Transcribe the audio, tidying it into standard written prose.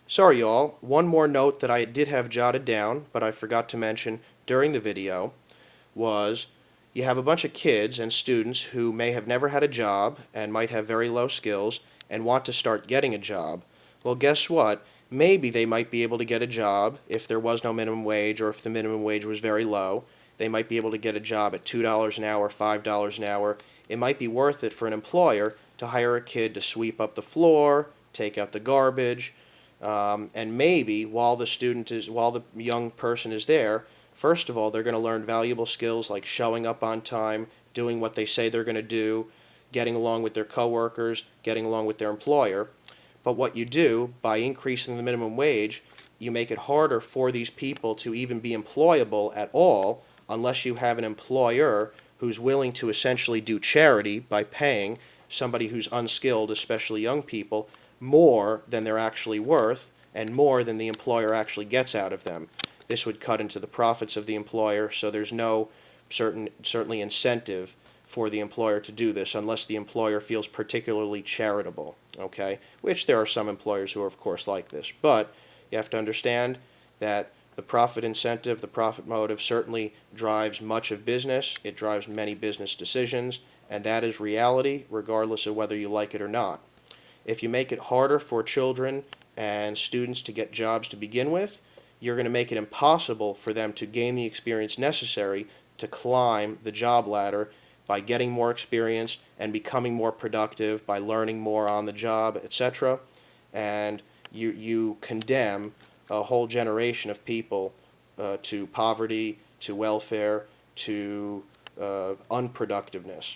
Sorry y'all, one more note that I did have jotted down, but I forgot to mention during the video was you have a bunch of kids and students who may have never had a job and might have very low skills and want to start getting a job. Well, guess what? Maybe they might be able to get a job if there was no minimum wage or if the minimum wage was very low. They might be able to get a job at $2 an hour, $5 an hour. It might be worth it for an employer to hire a kid to sweep up the floor, take out the garbage, and maybe while the young person is there, first of all, they're going to learn valuable skills like showing up on time, doing what they say they're going to do, getting along with their coworkers, getting along with their employer. But what you do by increasing the minimum wage, you make it harder for these people to even be employable at all unless you have an employer who's willing to essentially do charity by paying somebody who's unskilled, especially young people, more than they're actually worth and more than the employer actually gets out of them. This would cut into the profits of the employer, so there's no certainly incentive for the employer to do this unless the employer feels particularly charitable, okay? Which there are some employers who are, of course, like this. But you have to understand that the profit incentive, the profit motive certainly drives much of business. It drives many business decisions, and that is reality regardless of whether you like it or not. If you make it harder for children and students to get jobs to begin with, you're going to make it impossible for them to gain the experience necessary to climb the job ladder by getting more experience and becoming more productive, by learning more on the job, etc. And you condemn a whole generation of people to poverty, to welfare, to unproductiveness.